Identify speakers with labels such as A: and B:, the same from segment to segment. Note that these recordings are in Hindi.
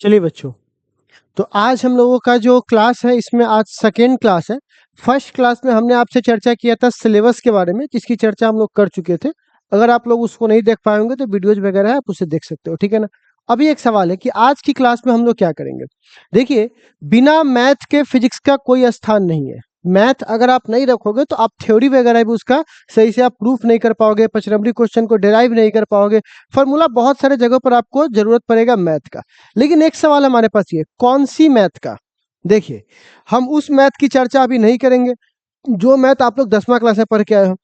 A: चलिए बच्चों, तो आज हम लोगों का जो क्लास है इसमें आज सेकेंड क्लास है। फर्स्ट क्लास में हमने आपसे चर्चा किया था सिलेबस के बारे में, जिसकी चर्चा हम लोग कर चुके थे। अगर आप लोग उसको नहीं देख पाए होंगे तो वीडियोज वगैरह है, आप उसे देख सकते हो, ठीक है ना। अभी एक सवाल है कि आज की क्लास में हम लोग क्या करेंगे। देखिए, बिना मैथ के फिजिक्स का कोई स्थान नहीं है। मैथ अगर आप नहीं रखोगे तो आप थ्योरी वगैरह भी उसका सही से आप प्रूफ नहीं कर पाओगे, 5 नंबरी क्वेश्चन को डिराइव नहीं कर पाओगे। फॉर्मूला बहुत सारे जगहों पर आपको जरूरत पड़ेगा मैथ का। लेकिन एक सवाल हमारे पास ये, कौन सी मैथ का। देखिए, हम उस मैथ की चर्चा अभी नहीं करेंगे जो मैथ आप लोग 10वां क्लास में पढ़ के आए हो,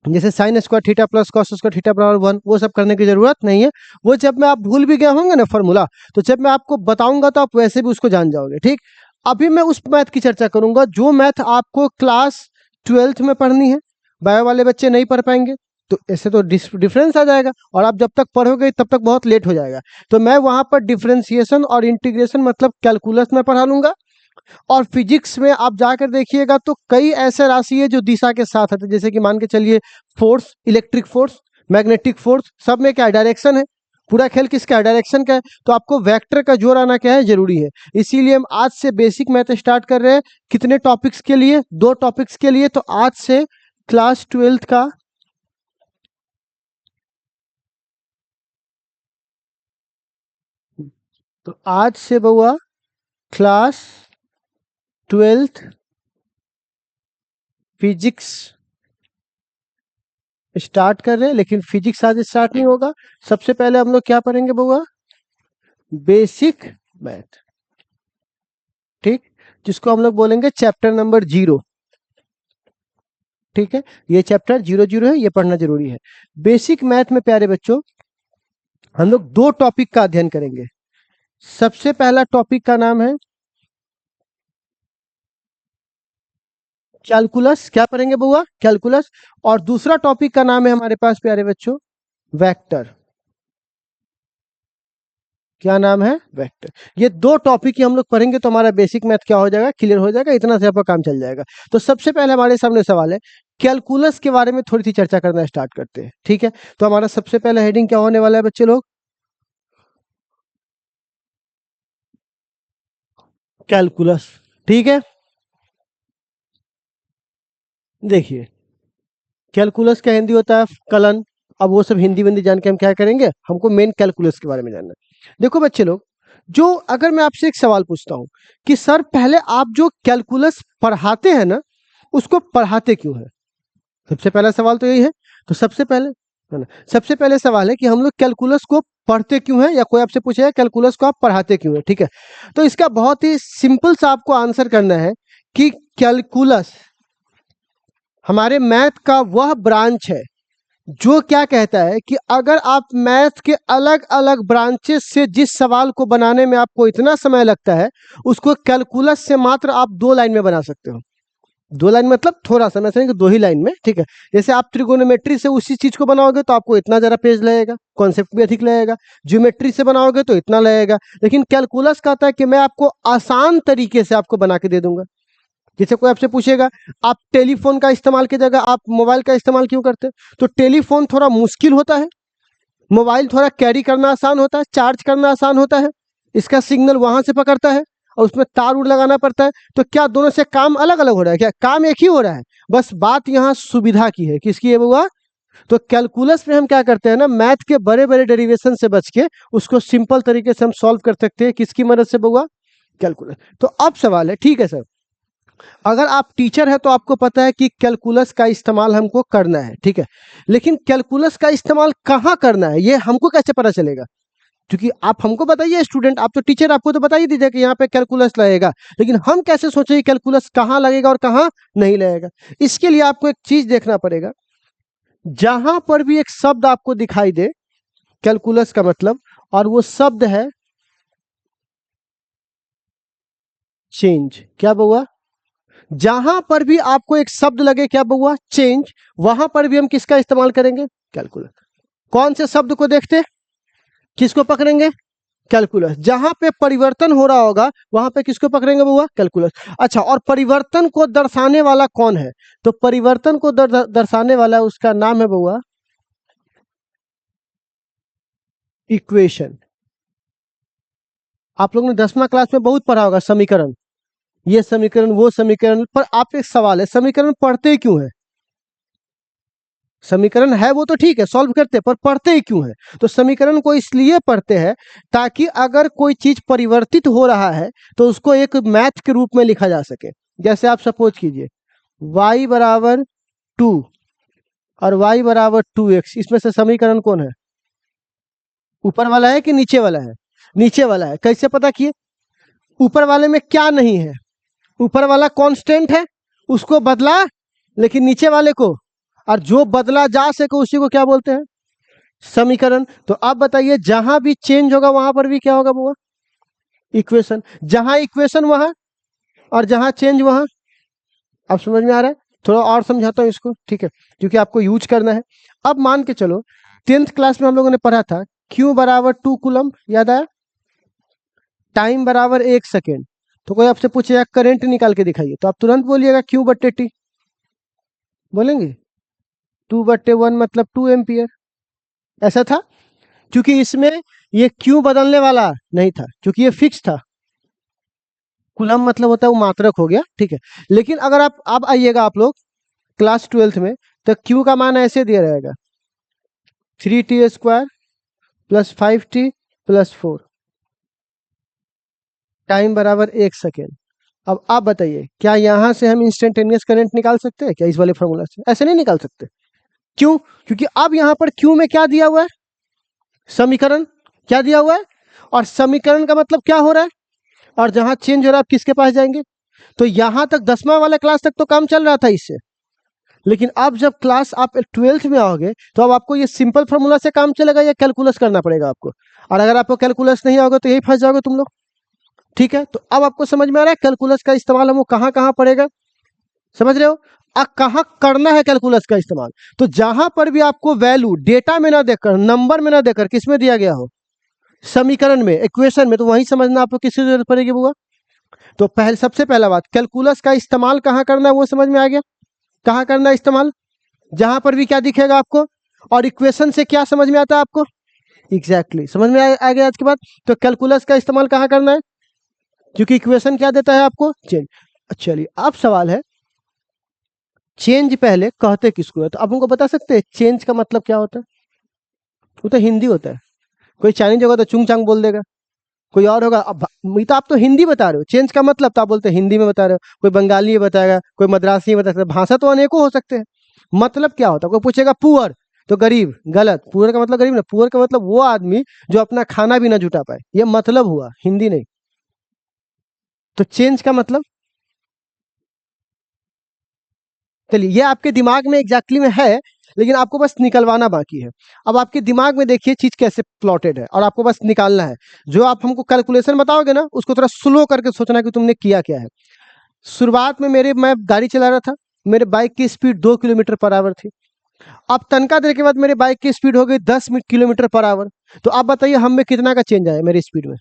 A: जैसे sine square theta plus cos square theta बराबर 1। वो सब करने की जरूरत नहीं है। वो जब मैं आप भूल भी गए होंगे ना फॉर्मूला, तो जब मैं आपको बताऊंगा तो आप वैसे भी उसको जान जाओगे, ठीक। अभी मैं उस मैथ की चर्चा करूंगा जो मैथ आपको क्लास 12th में पढ़नी है। बायो वाले बच्चे नहीं पढ़ पाएंगे, तो ऐसे तो डिफरेंस आ जाएगा, और आप जब तक पढ़ोगे तब तक बहुत लेट हो जाएगा। तो मैं वहां पर डिफरेंशिएशन और इंटीग्रेशन मतलब कैलकुलस में पढ़ा लूंगा। और फिजिक्स में आप जाकर देखिएगा तो कई ऐसे राशि है जो दिशा के साथ आते हैं, जैसे कि मान के चलिए force, electric force, magnetic force, सब में क्या डायरेक्शन है। पूरा खेल किसका है, डायरेक्शन का है। तो आपको वेक्टर का जोर आना क्या है, जरूरी है। इसीलिए हम आज से बेसिक मैथ स्टार्ट कर रहे हैं। कितने टॉपिक्स के लिए, 2 टॉपिक्स के लिए। तो आज से क्लास 12th का तो आज से बउआ क्लास 12th फिजिक्स स्टार्ट कर रहे हैं। लेकिन फिजिक्स आज स्टार्ट नहीं होगा। सबसे पहले हम लोग क्या पढ़ेंगे बउआ, बेसिक मैथ, ठीक, जिसको हम लोग बोलेंगे चैप्टर नंबर 0, ठीक है। ये चैप्टर 0 है, ये पढ़ना जरूरी है। बेसिक मैथ में प्यारे बच्चों हम लोग 2 टॉपिक का अध्ययन करेंगे। सबसे पहला टॉपिक का नाम है कैलकुलस। क्या पढ़ेंगे बउआ, कैलकुलस। और दूसरा टॉपिक का नाम है हमारे पास प्यारे बच्चों वेक्टर। क्या नाम है, वेक्टर। ये 2 टॉपिक ही हम लोग पढ़ेंगे तो हमारा बेसिक मैथ क्या हो जाएगा, क्लियर हो जाएगा। इतना से आपका काम चल जाएगा। तो सबसे पहले हमारे सामने सवाल है, कैलकुलस के बारे में थोड़ी सी चर्चा करना स्टार्ट करते हैं, ठीक है। तो हमारा सबसे पहले हेडिंग क्या होने वाला है बच्चे लोग, कैलकुलस, ठीक है। देखिए, कैलकुलस का हिंदी होता है कलन। अब वो सब हिंदी विंदी जान के हम क्या करेंगे, हमको मेन कैलकुलस के बारे में जानना है। देखो बच्चे लोग, जो अगर मैं आपसे एक सवाल पूछता हूं कि सर पहले आप जो कैलकुलस पढ़ाते हैं ना, उसको पढ़ाते क्यों है। सबसे पहला सवाल तो यही है। तो सबसे पहले है ना, सबसे पहले सवाल है कि हम लोग कैलकुलस को पढ़ते क्यों है, या कोई आपसे पूछेगा कैलकुलस को आप पढ़ाते क्यों है, ठीक है। तो इसका बहुत ही सिंपल सा आपको आंसर करना है कि कैलकुलस हमारे मैथ का वह ब्रांच है जो क्या कहता है कि अगर आप मैथ के अलग अलग ब्रांचेस से जिस सवाल को बनाने में आपको इतना समय लगता है, उसको कैलकुलस से मात्र आप 2 लाइन में बना सकते हो। 2 लाइन मतलब थोड़ा सा, मैं समझ 2 ही लाइन में, ठीक है। जैसे आप त्रिकोणोमेट्री से उसी चीज को बनाओगे तो आपको इतना जरा पेज लगेगा, कॉन्सेप्ट भी अधिक लगेगा। ज्योमेट्री से बनाओगे तो इतना लगेगा। लेकिन कैलकुलस कहता है कि मैं आपको आसान तरीके से आपको बना के दे दूंगा। जैसे कोई आपसे पूछेगा आप टेलीफोन का इस्तेमाल की जगह आप मोबाइल का इस्तेमाल क्यों करते हैं, तो टेलीफोन थोड़ा मुश्किल होता है, मोबाइल थोड़ा कैरी करना आसान होता है, चार्ज करना आसान होता है, इसका सिग्नल वहां से पकड़ता है और उसमें तार उड़ लगाना पड़ता है। तो क्या दोनों से काम अलग अलग हो रहा है, क्या काम एक ही हो रहा है। बस बात यहाँ सुविधा की है, किसकी है बुआ। तो कैलकुलस में हम क्या करते हैं ना, मैथ के बड़े बड़े डेरिवेशन से बच के उसको सिंपल तरीके से हम सॉल्व कर सकते हैं, किसकी मदद से बुआ, कैलकुलस। तो अब सवाल है, ठीक है सर, अगर आप टीचर है तो आपको पता है कि कैलकुलस का इस्तेमाल हमको करना है, ठीक है। लेकिन कैलकुलस का इस्तेमाल कहाँ करना है ये हमको कैसे पता चलेगा। क्योंकि आप हमको बताइए स्टूडेंट, आप तो टीचर, आपको तो बता ही दीजिए कि यहाँ पे कैलकुलस लगेगा। लेकिन हम कैसे सोचे कैलकुलस कहाँ लगेगा और कहाँ नहीं लगेगा। इसके लिए आपको एक चीज देखना पड़ेगा, जहां पर भी एक शब्द आपको दिखाई दे कैलकुलस का मतलब, और वो शब्द है चेंज। क्या बुआ, जहां पर भी आपको एक शब्द लगे क्या बुआ, चेंज, वहां पर भी हम किसका इस्तेमाल करेंगे, कैलकुलस। कौन से शब्द को देखते, किसको पकड़ेंगे, कैलकुलस। जहां पे परिवर्तन हो रहा होगा वहां पे किसको पकड़ेंगे बुआ, कैलकुलस। अच्छा, और परिवर्तन को दर्शाने वाला कौन है, तो परिवर्तन को दर्शाने वाला उसका नाम है बुआ इक्वेशन। आप लोगों ने 10वां क्लास में बहुत पढ़ा होगा समीकरण, ये समीकरण वो समीकरण, पर आप एक सवाल है, समीकरण पढ़ते ही क्यों है? समीकरण है वो तो ठीक है, सॉल्व करते हैं, पर पढ़ते ही क्यों है? तो समीकरण को इसलिए पढ़ते हैं ताकि अगर कोई चीज परिवर्तित हो रहा है तो उसको एक मैथ के रूप में लिखा जा सके। जैसे आप सपोज कीजिए y बराबर 2 और y बराबर 2x, इसमें से समीकरण कौन है? ऊपर वाला है कि नीचे वाला है? नीचे वाला है। कैसे पता किए? ऊपर वाले में क्या नहीं है? ऊपर वाला कांस्टेंट है, उसको बदला, लेकिन नीचे वाले को, और जो बदला जा सके उसी को क्या बोलते हैं? समीकरण। तो आप बताइए, जहां भी चेंज होगा वहां पर भी क्या होगा बुआ? इक्वेशन। जहां इक्वेशन वहां, और जहां चेंज वहां। अब समझ में आ रहा है? थोड़ा और समझाता हूं इसको, ठीक है, क्योंकि आपको यूज करना है। अब मान के चलो 10th क्लास में हम लोगों ने पढ़ा था Q बराबर 2 कूलम, याद आया? टाइम बराबर 1 सेकेंड। तो कोई आपसे पूछेगा करंट निकाल के दिखाइए, तो आप तुरंत बोलिएगा Q/T, बोलेंगे 2/1 मतलब 2 एम्पियर। ऐसा था, क्योंकि इसमें ये क्यों बदलने वाला नहीं था, क्योंकि ये फिक्स था। कुलम मतलब होता है वो मात्रक हो गया, ठीक है। लेकिन अगर आप अब आइएगा आप लोग क्लास 12th में, तो क्यू का मान ऐसे दिया रहेगा 3t² + 5t + 4, टाइम बराबर 1 सेकेंड। अब आप बताइए, क्या यहां से हम इंस्टेंटेनियस करंट निकाल सकते हैं क्या? इस वाले फॉर्मूला से ऐसे नहीं निकाल सकते। क्यों? क्योंकि अब यहां पर क्यू में क्या दिया हुआ है? समीकरण। क्या दिया हुआ है? और समीकरण का मतलब क्या हो रहा है? और जहां चेंज हो रहा है आप किसके पास जाएंगे? तो यहां तक 10वां वाला क्लास तक तो काम चल रहा था इससे, लेकिन अब जब क्लास आप 12th में आओगे तो अब आपको ये सिंपल फार्मूला से काम चलेगा या कैलकुलस करना पड़ेगा आपको? और अगर आपको कैलकुलस नहीं आओगे तो यही फंस जाओगे तुम लोग, ठीक है। तो अब आपको समझ में आ रहा है कैलकुलस का इस्तेमाल हमको कहां कहां पड़ेगा, समझ रहे हो? कहां करना है कैलकुलस का इस्तेमाल? तो जहां पर भी आपको वैल्यू डेटा में ना देकर, नंबर में ना देकर, किस में दिया गया हो? समीकरण में, इक्वेशन में, तो वही समझना आपको किसकी जरूरत पड़ेगी बुआ? तो पहले, सबसे पहला बात, कैलकुलस का इस्तेमाल कहां करना है वो समझ में आ गया। कहां करना है इस्तेमाल? जहां पर भी क्या दिखेगा आपको, और इक्वेशन से क्या समझ में आता है आपको? एग्जैक्टली समझ में आ गया आज के बाद। तो कैलकुलस का इस्तेमाल कहां करना है? क्योंकि इक्वेशन क्या देता है आपको? चेंज। चलिए, अब सवाल है, चेंज पहले कहते किसको है? तो आप हमको बता सकते हैं चेंज का मतलब क्या होता है? वो तो हिंदी होता है। कोई चाइनीज होगा तो चुंग चांग बोल देगा, कोई और होगा। अब ये तो आप तो हिंदी बता रहे हो, चेंज का मतलब तो आप बोलते हैं हिंदी में बता रहे हो, कोई बंगाली बताएगा, कोई मद्रासी बता सकता है, भाषा तो अनेकों हो सकते हैं। मतलब क्या होता है? कोई पूछेगा पुअर तो गरीब, गलत। पुअर का मतलब गरीब ना, पुअर का मतलब वो आदमी जो अपना खाना भी ना जुटा पाए, ये मतलब हुआ, हिंदी नहीं। तो चेंज का मतलब, चलिए ये आपके दिमाग में एग्जैक्टली में है, लेकिन आपको बस निकलवाना बाकी है। अब आपके दिमाग में देखिए चीज कैसे प्लॉटेड है, और आपको बस निकालना है। जो आप हमको कैलकुलेशन बताओगे ना, उसको थोड़ा स्लो करके सोचना कि तुमने किया क्या है। शुरुआत में मैं गाड़ी चला रहा था, मेरे बाइक की स्पीड 2 किलोमीटर पर आवर थी। अब तनका देर के बाद मेरे बाइक की स्पीड हो गई 10 किलोमीटर पर आवर। तो आप बताइए हम में कितना का चेंज आया मेरी स्पीड में?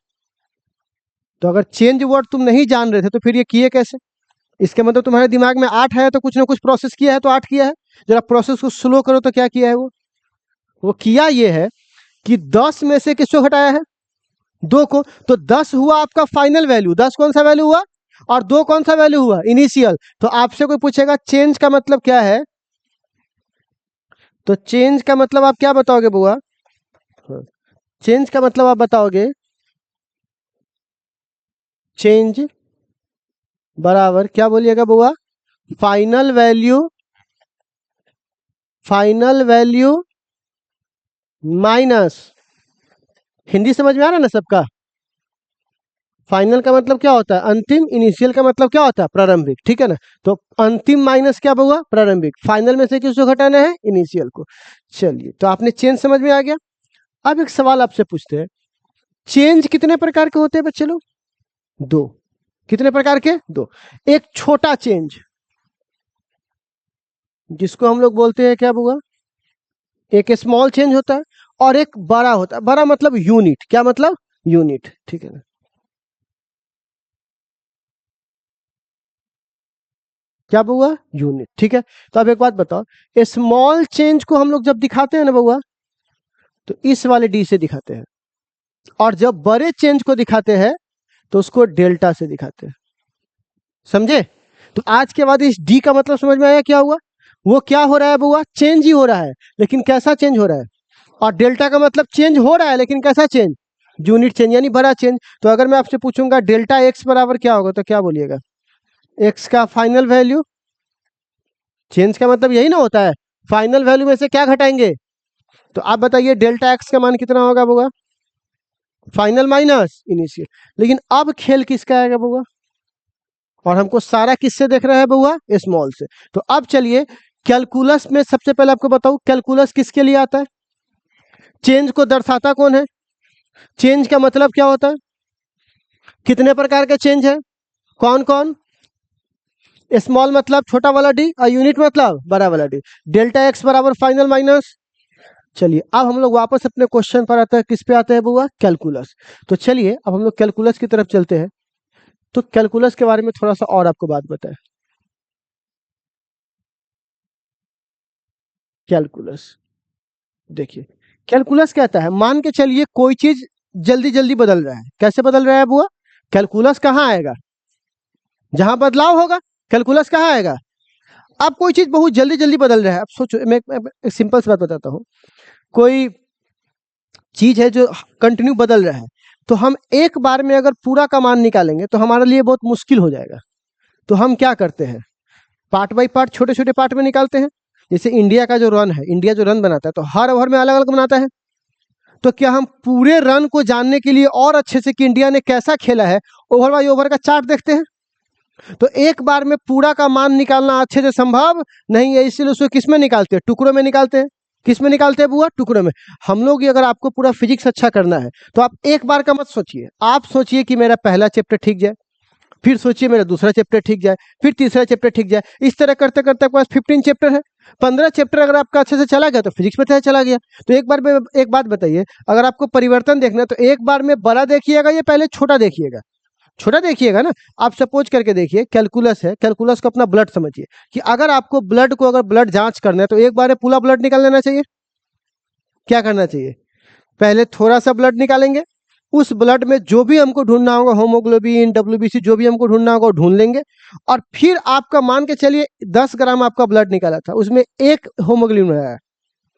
A: तो अगर चेंज वर्ड तुम नहीं जान रहे थे तो फिर ये किए कैसे? इसके मतलब तुम्हारे दिमाग में 8 है तो कुछ ना कुछ प्रोसेस किया है, तो 8 किया है। जरा प्रोसेस को स्लो करो तो क्या किया है वो किया ये है कि 10 में से किसको घटाया है? 2 को। तो 10 हुआ आपका फाइनल वैल्यू, 10 कौन सा वैल्यू हुआ? और 2 कौन सा वैल्यू हुआ? इनिशियल। तो आपसे कोई पूछेगा चेंज का मतलब क्या है, तो चेंज का मतलब आप क्या बताओगे बुआ? चेंज का मतलब आप बताओगे चेंज बराबर क्या बोलिएगा बुआ? Final value, final value minus, Hindi समझ में आ रहा है ना सबका? फाइनल का मतलब क्या होता है? अंतिम। इनिशियल का मतलब क्या होता है? प्रारंभिक, ठीक है ना। तो अंतिम माइनस क्या हुआ? प्रारंभिक। फाइनल में से किसको घटाना है? इनिशियल को। चलिए, तो आपने चेंज समझ में आ गया। अब एक सवाल आपसे पूछते हैं, चेंज कितने प्रकार के होते हैं बच्चे लोग? 2। कितने प्रकार के? 2। एक छोटा चेंज, जिसको हम लोग बोलते हैं क्या हुआ? एक स्मॉल चेंज होता है, और एक बड़ा होता है। बड़ा मतलब यूनिट। क्या मतलब? यूनिट, ठीक है ना। क्या हुआ? यूनिट, ठीक है। तो अब एक बात बताओ, स्मॉल चेंज को हम लोग जब दिखाते हैं ना बउआ, तो इस वाले डी से दिखाते हैं, और जब बड़े चेंज को दिखाते हैं तो उसको डेल्टा से दिखाते हैं। समझे? तो आज के बाद इस डी का मतलब समझ में आया क्या हुआ? वो क्या हो रहा है बुआ? चेंज ही हो रहा है, लेकिन कैसा चेंज हो रहा है? और डेल्टा का मतलब चेंज हो रहा है, लेकिन कैसा चेंज? यूनिट चेंज, यानी बड़ा चेंज। तो अगर मैं आपसे पूछूंगा डेल्टा एक्स बराबर क्या होगा, तो क्या बोलिएगा? एक्स का फाइनल वैल्यू। चेंज का मतलब यही ना होता है, फाइनल वैल्यू में से क्या घटाएंगे। तो आप बताइए डेल्टा एक्स का मान कितना होगा बुआ? Final minus initial. लेकिन अब खेल किसका आएगा बुआ? और हमको सारा किससे देख रहा है बुआ? स्मॉल से। तो अब चलिए कैलकुलस में सबसे पहले आपको बताऊं, कैलकुलस किसके लिए आता है? चेंज को दर्शाता कौन है? चेंज का मतलब क्या होता है? कितने प्रकार के चेंज है? कौन कौन? स्मॉल मतलब छोटा वाला डी, और यूनिट मतलब बड़ा वाला डी। डेल्टा एक्स बराबर फाइनल माइनस। चलिए अब हम लोग वापस अपने क्वेश्चन पर आते हैं। किस पे आते हैं बुआ? कैलकुलस। तो चलिए अब हम लोग कैलकुलस की तरफ चलते हैं। तो कैलकुलस के बारे में थोड़ा सा और आपको बात बताएं। कैलकुलस देखिए, कैलकुलस कहता है, मान के चलिए कोई चीज जल्दी जल्दी बदल रहा है। कैसे बदल रहा है बुआ? कैलकुलस कहाँ आएगा? जहां बदलाव होगा कैलकुलस कहाँ आएगा? अब कोई चीज बहुत जल्दी जल्दी बदल रहा है। अब सोचो, मैं एक सिंपल सी बात बताता हूँ। कोई चीज है जो कंटिन्यू बदल रहा है, तो हम एक बार में अगर पूरा का मान निकालेंगे तो हमारे लिए बहुत मुश्किल हो जाएगा। तो हम क्या करते हैं, पार्ट बाई पार्ट, छोटे छोटे पार्ट में निकालते हैं। जैसे इंडिया का जो रन है, इंडिया जो रन बनाता है तो हर ओवर में अलग अलग बनाता है। तो क्या हम पूरे रन को जानने के लिए और अच्छे से कि इंडिया ने कैसा खेला है, ओवर बाई ओवर का चार्ट देखते हैं? तो एक बार में पूरा का मान निकालना अच्छे से संभव नहीं है, इसलिए उसको किस में निकालते हैं? टुकड़ों में निकालते हैं। किस में निकालते हैं बुआ? टुकड़ों में। हम लोग अगर आपको पूरा फिजिक्स अच्छा करना है तो आप एक बार का मत सोचिए। आप सोचिए कि मेरा पहला चैप्टर ठीक जाए, फिर सोचिए मेरा दूसरा चैप्टर ठीक जाए, फिर तीसरा चैप्टर ठीक जाए। इस तरह करते करते आपके पास 15 चैप्टर है। 15 चैप्टर अगर आपका अच्छे से चला गया तो फिजिक्स में तो चला गया। तो एक बार में एक बात बताइए, अगर आपको परिवर्तन देखना है तो एक बार में बड़ा देखिएगा या पहले छोटा देखिएगा? छोटा देखिएगा ना। आप सपोज करके देखिए, कैलकुलस है, कैलकुलस को अपना ब्लड समझिए कि अगर आपको अगर ब्लड जांच करना है तो एक बार में पूरा ब्लड निकाल लेना चाहिए। क्या करना चाहिए? पहले थोड़ा सा ब्लड निकालेंगे, उस ब्लड में जो भी हमको ढूंढना होगा, होमोग्लोबिन, डब्ल्यूबीसी, जो भी हमको ढूंढना होगा वो ढूंढ लेंगे। और फिर आपका मान के चलिए 10 ग्राम आपका ब्लड निकाला था, उसमें एक होमोग्लोबिन आया,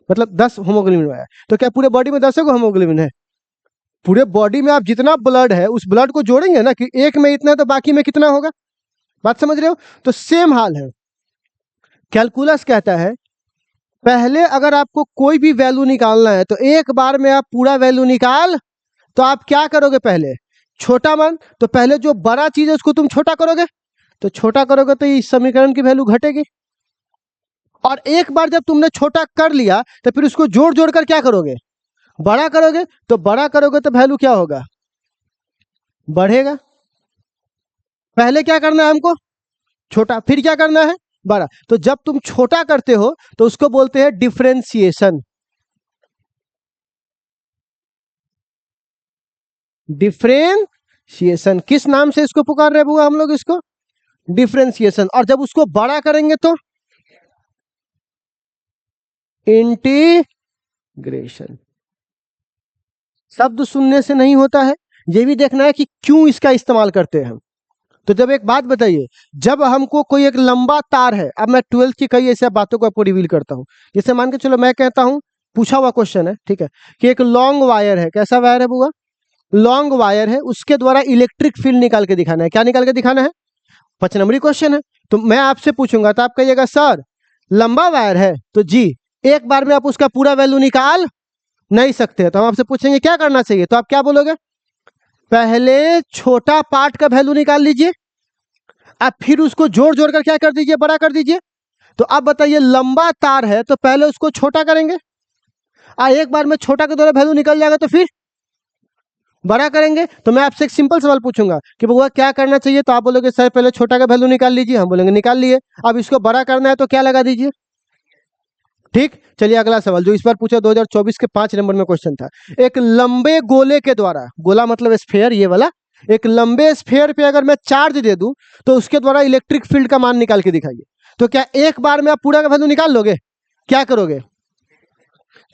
A: मतलब 10 होमोग्लोबिन आया। तो क्या पूरे बॉडी में 10 होमोग्लोबिन है? पूरे बॉडी में आप जितना ब्लड है उस ब्लड को जोड़ेंगे ना, कि एक में इतना तो बाकी में कितना होगा। बात समझ रहे हो? तो सेम हाल है। कैलकुलस कहता है पहले अगर आपको कोई भी वैल्यू निकालना है तो एक बार में आप पूरा वैल्यू निकाल, तो आप क्या करोगे? पहले छोटा मान, तो पहले जो बड़ा चीज है उसको तुम छोटा करोगे, तो छोटा करोगे तो इस समीकरण की वैल्यू घटेगी। और एक बार जब तुमने छोटा कर लिया तो फिर उसको जोड़ जोड़ कर क्या करोगे? बड़ा करोगे। तो बड़ा करोगे तो वैल्यू क्या होगा? बढ़ेगा। पहले क्या करना है हमको? छोटा, फिर क्या करना है? बड़ा। तो जब तुम छोटा करते हो तो उसको बोलते हैं डिफरेंशिएशन। डिफरेंशिएशन किस नाम से इसको पुकार रहे बुआ हम लोग? इसको डिफरेंशिएशन। और जब उसको बड़ा करेंगे तो इंटीग्रेशन। शब्द सुनने से नहीं होता है, ये भी देखना है कि क्यों इसका इस्तेमाल करते हैं हम। तो जब एक बात बताइए, जब हमको कोई एक लंबा तार है, अब मैं 12th की कई ऐसी बातों को आपको रिवील करता हूं। जैसे मान के चलो मैं कहता हूं, पूछा हुआ क्वेश्चन है, ठीक है, कि एक लॉन्ग वायर है। कैसा वायर है बुआ? लॉन्ग वायर है, उसके द्वारा इलेक्ट्रिक फील्ड निकाल के दिखाना है। क्या निकाल के दिखाना है? 5 नंबरी क्वेश्चन है। तो मैं आपसे पूछूंगा तो आप कहिएगा सर लंबा वायर है, तो जी एक बार में आप उसका पूरा वैल्यू निकाल नहीं सकते। तो हम आपसे पूछेंगे क्या करना चाहिए, तो आप क्या बोलोगे? पहले छोटा पार्ट का वैल्यू निकाल लीजिए, आप फिर उसको जोड़ जोड़ कर क्या कर दीजिए? बड़ा कर दीजिए। तो आप बताइए लंबा तार है तो पहले उसको छोटा करेंगे, एक बार में छोटा के द्वारा वैल्यू निकल जाएगा तो फिर बड़ा करेंगे। तो मैं आपसे एक सिंपल सवाल पूछूंगा कि बउआ क्या करना चाहिए, तो आप बोलोगे सर पहले छोटा का वैल्यू निकाल लीजिए। हम बोलेंगे निकाल लिए, अब इसको बड़ा करना है तो क्या लगा दीजिए। ठीक, चलिए अगला सवाल जो इस बार पूछा 2024 के 5 नंबर में क्वेश्चन था। एक लंबे गोले के द्वारा, गोला मतलब स्फेयर, ये वाला, एक लंबे स्फेयर पे अगर मैं चार्ज दे दूं तो उसके द्वारा इलेक्ट्रिक फील्ड का मान निकाल के दिखाइए। तो क्या एक बार में आप पूरा का वैल्यू निकाल लोगे? क्या करोगे?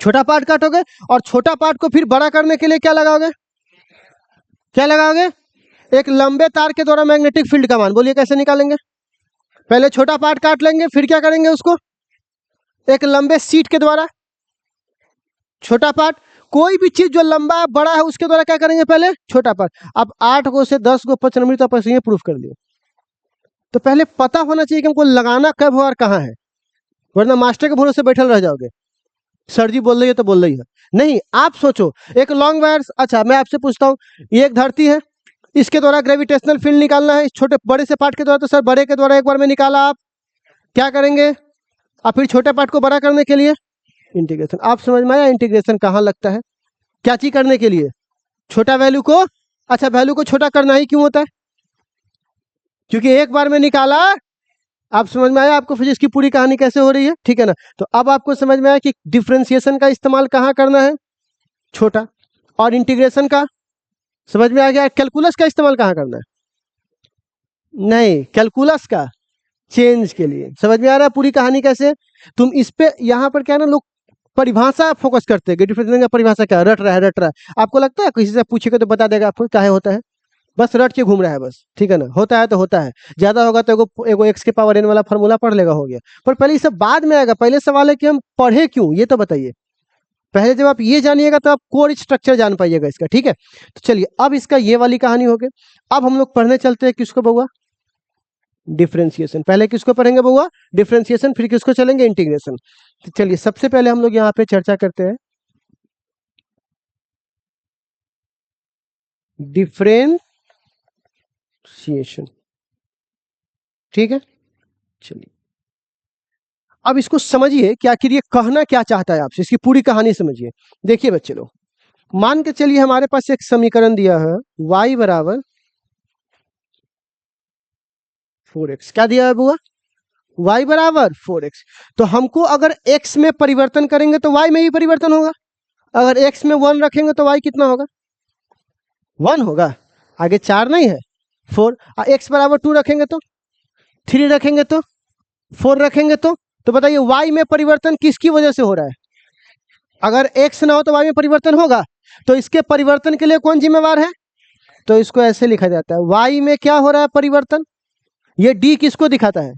A: छोटा पार्ट काटोगे, और छोटा पार्ट को फिर बड़ा करने के लिए क्या लगाओगे? क्या लगाओगे? एक लंबे तार के द्वारा मैग्नेटिक फील्ड का मान, बोलिए कैसे निकालेंगे? पहले छोटा पार्ट काट लेंगे, फिर क्या करेंगे उसको, एक लंबे शीट के द्वारा छोटा पार्ट, कोई भी चीज जो लंबा बड़ा है उसके द्वारा क्या करेंगे, पहले छोटा पार्ट। अब 8 को से 10 को 55 मिनट आप ऐसे प्रूफ कर दिए। तो पहले पता होना चाहिए कि हमको लगाना कब है और कहाँ है, वरना मास्टर के भरोसे बैठल रह जाओगे, सर जी बोल रही है तो बोल रही है। नहीं, आप सोचो एक लॉन्ग वायर। अच्छा मैं आपसे पूछता हूँ, ये एक धरती है, इसके द्वारा ग्रेविटेशनल फील्ड निकालना है, इस छोटे बड़े से पार्ट के द्वारा, तो सर बड़े के द्वारा एक बार में निकाला, आप क्या करेंगे, आप फिर छोटे पार्ट को बड़ा करने के लिए इंटीग्रेशन। आप समझ में आया इंटीग्रेशन कहाँ लगता है, क्या चीज करने के लिए, छोटा वैल्यू को, अच्छा वैल्यू को छोटा करना ही क्यों होता है, क्योंकि एक बार में निकाला। आप समझ में आया आपको फिजिक्स की पूरी कहानी कैसे हो रही है, ठीक है ना? तो अब आपको समझ में आया कि डिफरेंशिएशन का इस्तेमाल कहाँ करना है, छोटा, और इंटीग्रेशन का समझ में आ गया। कैलकुलस का इस्तेमाल कहाँ करना है, नहीं, कैलकुलस का चेंज के लिए। समझ में आ रहा है पूरी कहानी कैसे? तुम इस पे यहाँ पर क्या ना, लोग परिभाषा फोकस करते हैं कि डिफरेंशिएशन का परिभाषा क्या है, रट रहा है रट रहा है। आपको लगता है किसी से पूछेगा तो बता देगा आपको क्या है, होता है, बस रट के घूम रहा है बस, ठीक है ना? होता है तो होता है, ज्यादा होगा तो एगो एक्स के पावर एन वाला फॉर्मूला पढ़ लेगा, हो गया। पर पहले ये सब बाद में आएगा, पहले सवाल है कि हम पढ़े क्यों, ये तो बताइए। पहले जब आप ये जानिएगा तो आप कोर स्ट्रक्चर जान पाइएगा इसका, ठीक है? तो चलिए अब इसका ये वाली कहानी हो गई। अब हम लोग पढ़ने चलते हैं किसको बउआ, डिफरेंशिएशन। पहले किसको पढ़ेंगे बउआ, डिफरेंशिएशन, फिर किसको चलेंगे, इंटीग्रेशन। तो चलिए सबसे पहले हम लोग यहाँ पे चर्चा करते हैं डिफरेंशिएशन, ठीक है? चलिए अब इसको समझिए कि आखिर ये कहना क्या चाहता है आपसे, इसकी पूरी कहानी समझिए। देखिए बच्चे लोग, मान के चलिए हमारे पास एक समीकरण दिया है y बराबर 4x। क्या दिया है बुआ, y बराबर 4x। तो हमको अगर x में परिवर्तन करेंगे तो y में भी परिवर्तन होगा, अगर x में 1 रखेंगे तो y कितना होगा, 1 होगा, आगे 4 नहीं है 4। x बराबर 2 रखेंगे तो, 3 रखेंगे तो, 4 रखेंगे तो बताइए y में परिवर्तन किसकी वजह से हो रहा है, अगर x ना हो तो y में परिवर्तन होगा, तो इसके परिवर्तन के लिए कौन जिम्मेवार है, तो इसको ऐसे लिखा जाता है y में क्या हो रहा है परिवर्तन। ये d किसको दिखाता है,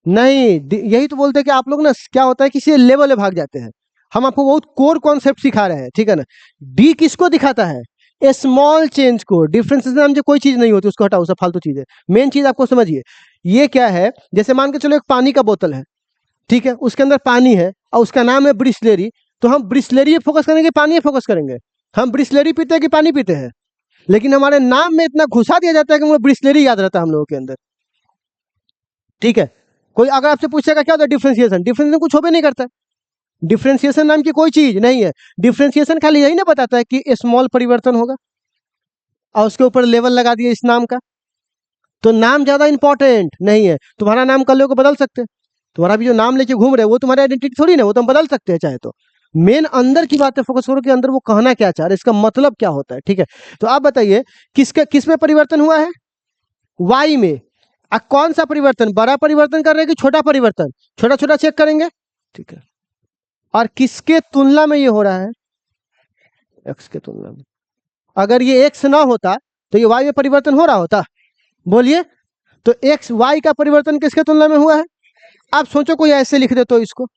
A: नहीं यही तो बोलते हैं कि आप लोग ना क्या होता है किसी लेवल में भाग जाते हैं, हम आपको बहुत कोर कॉन्सेप्ट सिखा रहे हैं, ठीक है ना? डी किसको दिखाता है, ए स्मॉल चेंज को। डिफरेंसेस नाम जो कोई चीज नहीं होती उसको हटाओ, सब फालतू चीज है, मेन चीज आपको समझिए। ये क्या है, जैसे मान के चलो एक पानी का बोतल है, ठीक है, उसके अंदर पानी है और उसका नाम है ब्रिस्लेरी, तो हम ब्रिस्लेरी पे फोकस करेंगे, पानी पे फोकस करेंगे, हम ब्रिस्लेरी पीते हैं कि पानी पीते हैं, लेकिन हमारे नाम में इतना घुसा दिया जाता है कि हमें ब्रिस्लेरी याद रहता है हम लोगों के अंदर, ठीक है? कोई अगर आपसे पूछेगा क्या होता है डिफरेंशिएशन, डिफरेंशिएशन कुछ होबे नहीं करता है, डिफरेंशिएशन नाम की कोई चीज नहीं है। डिफरेंशिएशन खाली यही ना बताता है कि स्मॉल परिवर्तन होगा और उसके ऊपर लेवल लगा दिया इस नाम का, तो नाम ज्यादा इंपॉर्टेंट नहीं है। तुम्हारा नाम कल को बदल सकते हैं, तुम्हारा भी जो नाम लेके घूम रहे हैं वो तुम्हारी आइडेंटिटी थोड़ी ना, वो तो हम बदल सकते हैं चाहे तो। मेन अंदर की बातें फोकस करो कि अंदर वो कहना क्या चाह रहा है, इसका मतलब क्या होता है, ठीक है? तो आप बताइए किस में परिवर्तन हुआ है, वाई में। कौन सा परिवर्तन, बड़ा परिवर्तन कर रहे हैं कि छोटा परिवर्तन, छोटा छोटा चेक करेंगे, ठीक है? और किसके तुलना में ये हो रहा है, एक्स के तुलना में। अगर ये एक्स ना होता तो ये वाई में परिवर्तन हो रहा होता, बोलिए? तो एक्स वाई का परिवर्तन किसके तुलना में हुआ है, आप सोचो कोई ऐसे लिख दे तो इसको,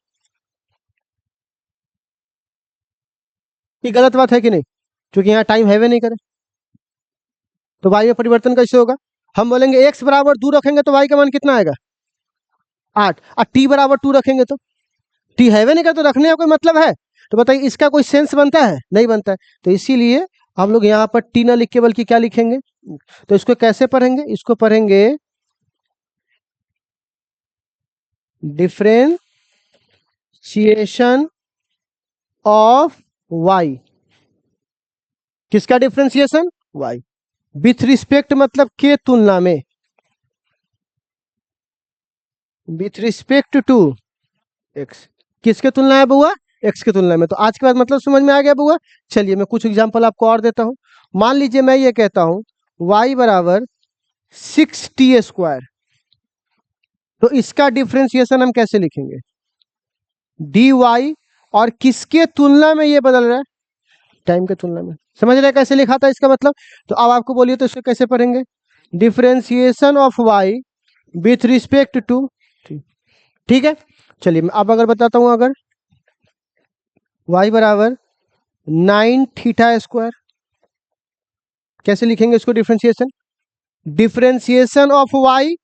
A: ये गलत बात है कि नहीं? क्योंकि यहाँ टाइम हैवे नहीं करे, तो वाई में परिवर्तन कैसे होगा? हम बोलेंगे एक्स बराबर 2 रखेंगे तो वाई का मान कितना आएगा, 8, और टी बराबर 2 रखेंगे तो, टी हैवे नहीं करते, तो रखने का कोई मतलब है? तो बताइए इसका कोई सेंस बनता है, नहीं बनता है। तो इसीलिए हम लोग यहाँ पर टी ना लिख के बल्कि क्या लिखेंगे, तो इसको कैसे पढ़ेंगे, इसको पढ़ेंगे डिफरेंशिएशन ऑफ वाई। किसका डिफरेंशिएशन, वाई विथ रिस्पेक्ट, मतलब के तुलना में, विथ रिस्पेक्ट टू एक्स। किसके तुलना है बुआ, एक्स के तुलना में। तो आज के बाद मतलब समझ में आ गया बुआ? चलिए मैं कुछ एग्जांपल आपको और देता हूं। मान लीजिए मैं ये कहता हूं y बराबर 6t², तो इसका डिफरेंशिएशन हम कैसे लिखेंगे, dy, और किसके तुलना में ये बदल रहा है, टाइम के तुलना में। समझ रहे हैं कैसे लिखा था इसका मतलब? तो अब आपको बोलिए तो इसको कैसे पढ़ेंगे? Differentiation of y with respect to, ठीक है। चलिए मैं अब अगर बताता हूं, अगर y बराबर 9 थीटा स्क्वायर, कैसे लिखेंगे इसको डिफरेंशिएशन? डिफरेंशिएशन ऑफ y,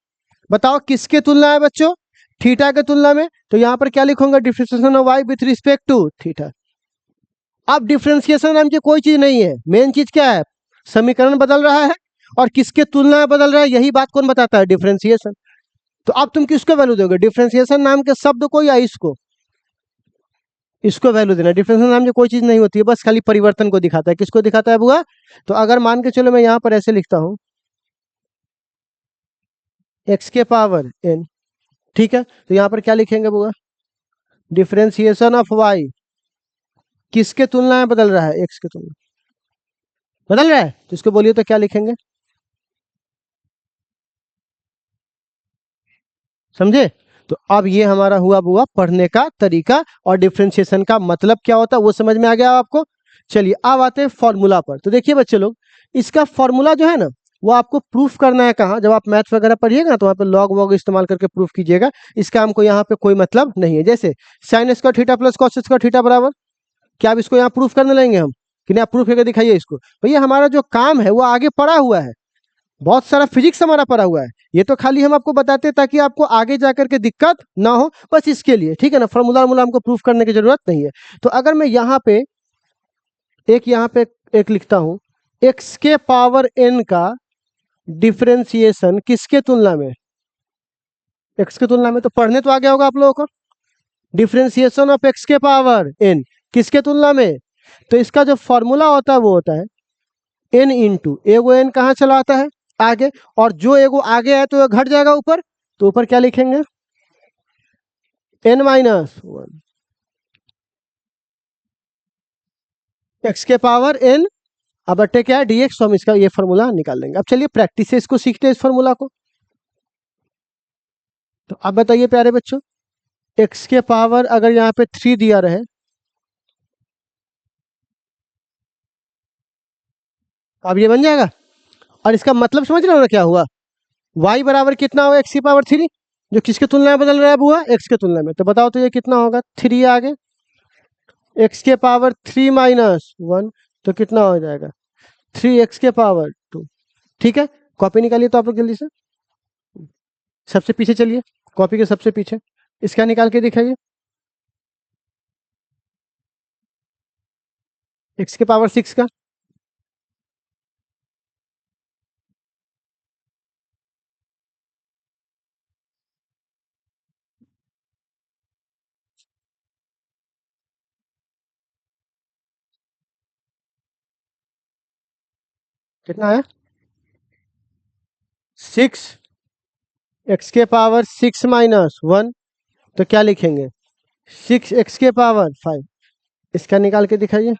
A: बताओ किसके तुलना है बच्चों? थीटा के तुलना में। तो यहां पर क्या लिखूंगा? Differentiation of y with respect to theta. अब डिफरेंशिएशन नाम की कोई चीज नहीं है, मेन चीज क्या है? समीकरण बदल रहा है, और किसके तुलना में बदल रहा है यही बात कौन बताता है? डिफरेंशिएशन। तो अब तुम किसको वैल्यू दोगे? डिफरेंशिएशन नाम के शब्द को या इसको? इसको वैल्यू देना। डिफरेंशिएशन नाम की कोई चीज नहीं होती है, बस खाली परिवर्तन को दिखाता है। किसको दिखाता है बुआ? तो अगर मान के चलो मैं यहां पर ऐसे लिखता हूं, एक्स के पावर एन, ठीक है। तो यहां पर क्या लिखेंगे बुआ? डिफरेंशिएशन ऑफ वाई किसके तुलना में बदल रहा है? एक्स के तुलना बदल रहा है, तो इसको बोलिए तो क्या लिखेंगे? समझे? तो अब ये हमारा हुआ बुआ पढ़ने का तरीका, और डिफरेंशिएशन का मतलब क्या होता है वो समझ में आ गया आपको। चलिए अब आते हैं फॉर्मूला पर। तो देखिए बच्चे लोग, इसका फॉर्मूला जो है ना, वो आपको प्रूफ करना है कहाँ? जब आप मैथ्स वगैरह पढ़िएगा ना, तो वहाँ पे लॉग वॉग इस्तेमाल करके प्रूफ कीजिएगा। इसका हमको यहाँ पे कोई मतलब नहीं है। जैसे sine square theta plus cos square theta बराबर, क्या आप इसको यहाँ प्रूफ करने लगेंगे हम? कि नहीं, आप प्रूफ करके दिखाइए इसको। भैया हमारा जो काम है वो आगे पड़ा हुआ है, बहुत सारा फिजिक्स हमारा पड़ा हुआ है। ये तो खाली हम आपको बताते हैं ताकि आपको आगे जाकर के दिक्कत ना हो, बस इसके लिए, ठीक है ना। फॉर्मूला वॉर्मूला हमको प्रूफ करने की जरूरत नहीं है। तो अगर मैं यहाँ पे एक लिखता हूं, एक्स के पावर एन का डिफरेंशिएशन किसके तुलना में? एक्स के तुलना में। तो पढ़ने तो आ गया होगा आप लोगों को। डिफरेंशिएशन ऑफ एक्स के पावर एन किसके तुलना में? तो इसका जो फॉर्मूला होता है वो होता है एन इंटू, एगो एन कहाँ चला आता है? आगे। और जो एगो आगे है तो ये घट जाएगा ऊपर, तो ऊपर क्या लिखेंगे? n-1 एक्स के पावर एन, अब बट्टे क्या है? dx। तो हम इसका ये फॉर्मूला निकाल लेंगे। अब चलिए प्रैक्टिस से इसको सीखते हैं, इस फॉर्मूला को। तो अब बताइए प्यारे बच्चों, एक्स के पावर अगर यहाँ पे 3 दिया रहे, अब ये बन जाएगा। और इसका मतलब समझ रहे हो ना क्या हुआ? y बराबर कितना होगा? एक्स की पावर 3, जो किसके तुलना में बदल रहा है बुआ? एक्स के तुलना में। तो बताओ तो ये कितना होगा? 3 आगे, एक्स के पावर 3-1, तो कितना हो जाएगा? 3 एक्स के पावर 2। ठीक है, कॉपी निकालिए तो आप लोग जल्दी से, सबसे पीछे चलिए, कॉपी के सबसे पीछे इसका निकाल के दिखाइए। एक्स के पावर 6 का कितना है? 6 एक्स के पावर 6-1, तो क्या लिखेंगे? 6 एक्स के पावर 5। इसका निकाल के दिखाइए।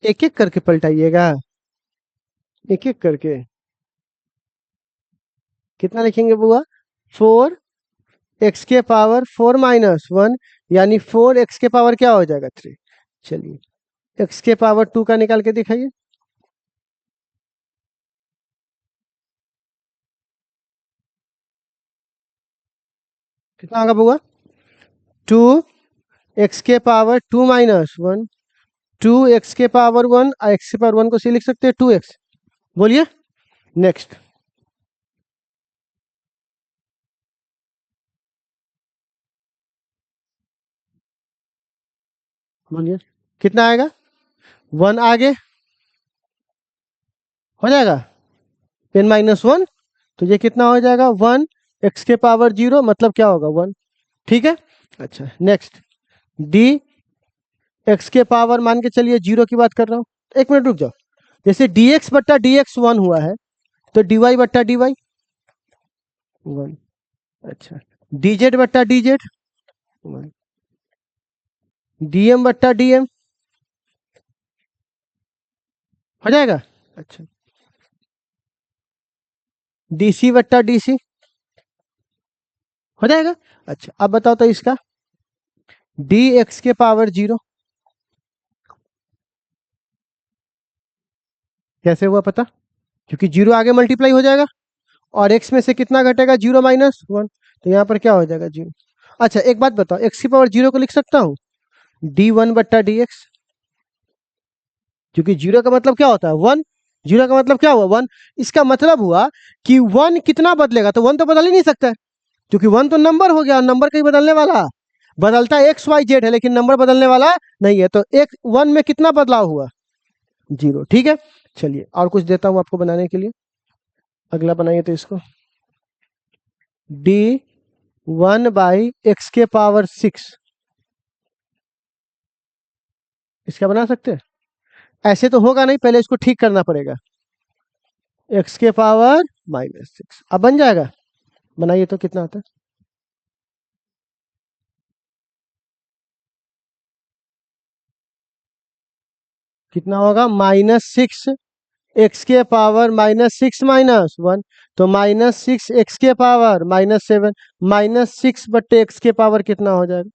A: एक एक करके पलटाइएगा, एक एक करके। कितना लिखेंगे बुआ? 4 एक्स के पावर 4-1, यानी 4 एक्स के पावर क्या हो जाएगा? 3। चलिए एक्स के पावर 2 का निकाल के दिखाइए। कितना होगा बुआ? 2 एक्स के पावर 2-1, 2 एक्स के पावर 1, एक्स के पावर 1 को सी लिख सकते हैं 2 एक्स। बोलिए नेक्स्ट। बोलिए कितना आएगा? 1 आगे हो जाएगा n-1, तो ये कितना हो जाएगा? 1 एक्स के पावर 0, मतलब क्या होगा? 1। ठीक है, अच्छा नेक्स्ट। डी एक्स के पावर, मान के चलिए 0 की बात कर रहा हूँ, एक मिनट रुक जाओ। जैसे dx/dx 1 हुआ है, तो dy/dy 1। अच्छा, dz/dz 1, dm/dm हो जाएगा। अच्छा, dc/dc हो जाएगा। अच्छा अब बताओ तो इसका डी एक्स के पावर 0 कैसे हुआ पता? क्योंकि 0 आगे मल्टीप्लाई हो जाएगा और x में से कितना घटेगा, 0 - 1, तो यहाँ पर क्या हो जाएगा 0। अच्छा एक बात बताओ, x की पावर 0 को लिख सकता हूँ d1/dx, क्योंकि 0 का मतलब क्या होता है 1, 0 का मतलब क्या हुआ 1। इसका मतलब हुआ कि 1 कितना बदलेगा, तो 1 तो बदल ही नहीं सकता है, क्योंकि 1 तो नंबर हो गया, नंबर कहीं बदलने वाला बदलता एक्स वाई जेड है, लेकिन नंबर बदलने वाला नहीं है, तो एक 1 में कितना बदलाव हुआ 0। ठीक है, चलिए और कुछ देता हूँ आपको बनाने के लिए। अगला बनाइए तो इसको d1/x के पावर 6, इसका बना सकते हैं? ऐसे तो होगा नहीं, पहले इसको ठीक करना पड़ेगा। x के पावर -6 अब बन जाएगा। बनाइए तो कितना आता है, कितना होगा -6 एक्स के पावर -6 - 1, तो -6 एक्स के पावर -7, -6/x के पावर कितना हो जाएगा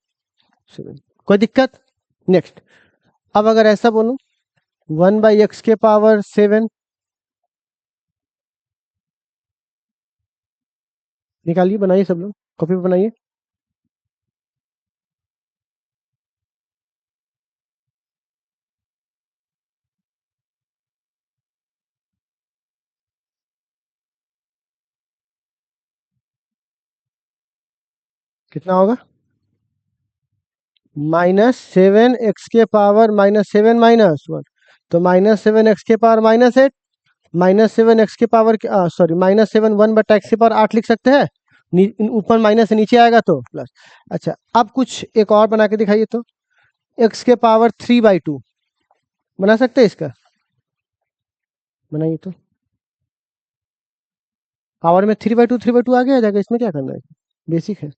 A: 7। कोई दिक्कत? नेक्स्ट, अब अगर ऐसा बोलूं 1/x के पावर 7, निकालिए, बनाइए सब लोग, कॉपी पे बनाइए। कितना होगा -7 एक्स के पावर -7 -1, तो -7 एक्स के पावर -8, -7 एक्स के पावर सॉरी -7 1/x के पावर 8 लिख सकते हैं। ऊपर माइनस से नीचे आएगा तो प्लस। अच्छा अब कुछ एक और बना के दिखाइए तो, एक्स के पावर 3/2 बना सकते हैं इसका? बनाइए तो, पावर में 3/2 आगे आ जाएगा, इसमें क्या करना है, बेसिक है।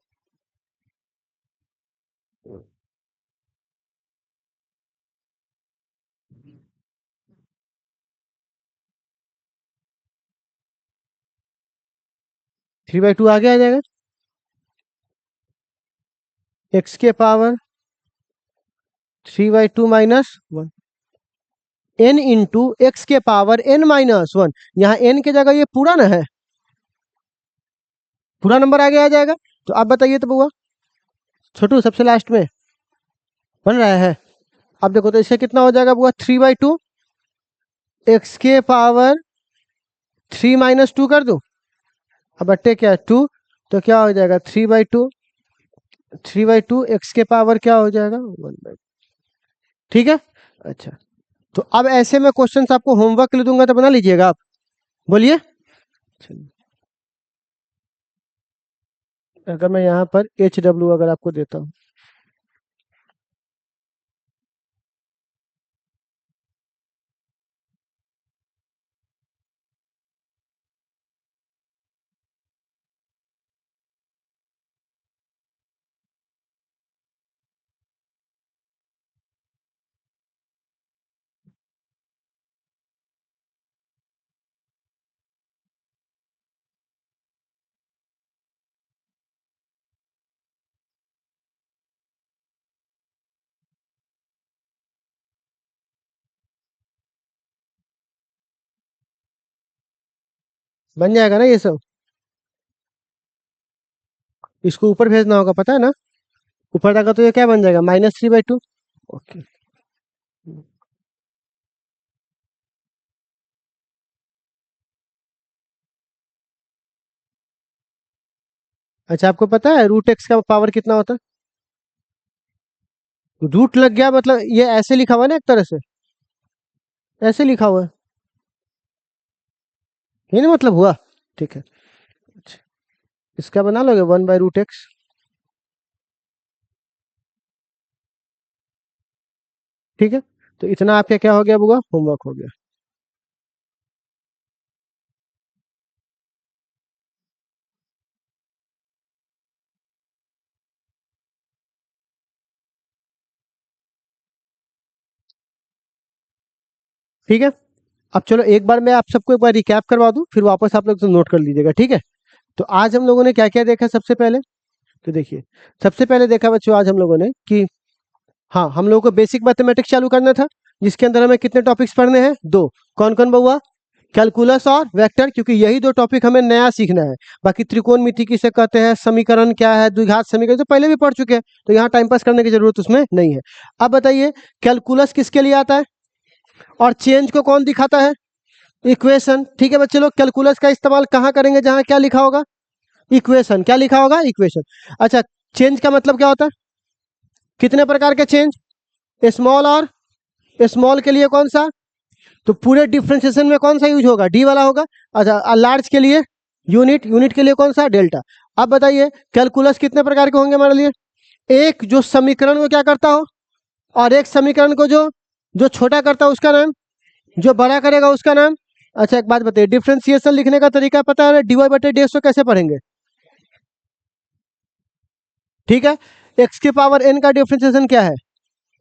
A: 3/2 आगे आ जाएगा, एक्स के पावर 3/2 -1, n इंटू एक्स के पावर n-1। यहाँ n की जगह ये पूरा ना है, पूरा नंबर आगे आ जाएगा। तो आप बताइए तो बुआ, छोटू सबसे लास्ट में बन रहा है। अब देखो तो इससे कितना हो जाएगा बुआ, 3/2 एक्स के पावर 3 - 2 कर दूं, अब बट्टे क्या है 2, तो क्या हो जाएगा 3/2 एक्स के पावर क्या हो जाएगा 1/2। ठीक है। अच्छा तो अब ऐसे में क्वेश्चंस आपको होमवर्क के लिए दूंगा, तो बना लीजिएगा आप, बोलिए। चलिए, अगर मैं यहाँ पर HW अगर आपको देता हूँ, बन जाएगा ना ये सब। इसको ऊपर भेजना होगा, पता है ना, ऊपर जाएगा तो ये क्या बन जाएगा -3/2। ओके। अच्छा आपको पता है रूट एक्स का पावर कितना होता है? रूट लग गया मतलब ये ऐसे लिखा हुआ है ना, एक तरह से ऐसे लिखा हुआ है, ये नहीं मतलब हुआ। ठीक है। अच्छा, इसका बना लोगे 1/√x। ठीक है, तो इतना आपका क्या हो गया बुआ, होमवर्क हो गया। ठीक है, अब चलो एक बार मैं आप सबको एक बार रिकैप करवा दूं, फिर वापस आप लोग तो नोट कर लीजिएगा, ठीक है। तो आज हम लोगों ने क्या क्या देखा, सबसे पहले तो देखिए, सबसे पहले देखा बच्चों आज हम लोगों ने कि हाँ, हम लोगों को बेसिक मैथमेटिक्स चालू करना था, जिसके अंदर हमें कितने टॉपिक्स पढ़ने हैं? 2। कौन-कौन बउआ? कैलकुलस और वेक्टर, क्योंकि यही 2 टॉपिक हमें नया सीखना है। बाकी त्रिकोणमिति किसे कहते हैं, समीकरण क्या है, द्विघात समीकरण तो पहले भी पढ़ चुके हैं, तो यहाँ टाइम पास करने की ज़रूरत उसमें नहीं है। अब बताइए कैलकुलस किसके लिए आता है और चेंज को कौन दिखाता है? इक्वेशन। ठीक है बच्चे लोग, कैलकुलस का इस्तेमाल कहाँ करेंगे? जहाँ क्या लिखा होगा? इक्वेशन। क्या लिखा होगा? इक्वेशन। अच्छा, चेंज का मतलब क्या होता है? कितने प्रकार के चेंज? स्मॉल और स्मॉल के लिए कौन सा? तो पूरे डिफ्रेंशिएशन में कौन सा यूज होगा? डी वाला होगा। अच्छा, लार्ज के लिए यूनिट, यूनिट के लिए कौन सा? डेल्टा। अब बताइए कैलकुलस कितने प्रकार के होंगे हमारे लिए? एक जो समीकरण को क्या करता हो, और एक समीकरण को जो जो छोटा करता है उसका नाम, जो बड़ा करेगा उसका नाम। अच्छा, एक बात बताइए, डिफ्रेंशिएशन लिखने का तरीका पता है? डीवाई बटे डी को कैसे पढ़ेंगे? ठीक है, एक्स के पावर एन का डिफ्रेंशिएशन क्या है?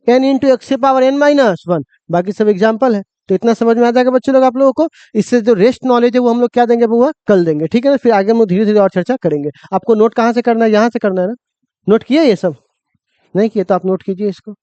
A: एन इंटू एक्स के पावर एन माइनस वन। बाकी सब एग्जाम्पल है, तो इतना समझ में आ जाएगा बच्चों लोग आप लोगों को। इससे जो रेस्ट नॉलेज है वो हम लोग क्या देंगे बुआ? कल देंगे। ठीक है ना, फिर आगे हम लोग धीरे धीरे और चर्चा करेंगे। आपको नोट कहाँ से करना है? यहाँ से करना है ना? नोट किए ये सब? नहीं किए तो आप नोट कीजिए इसको।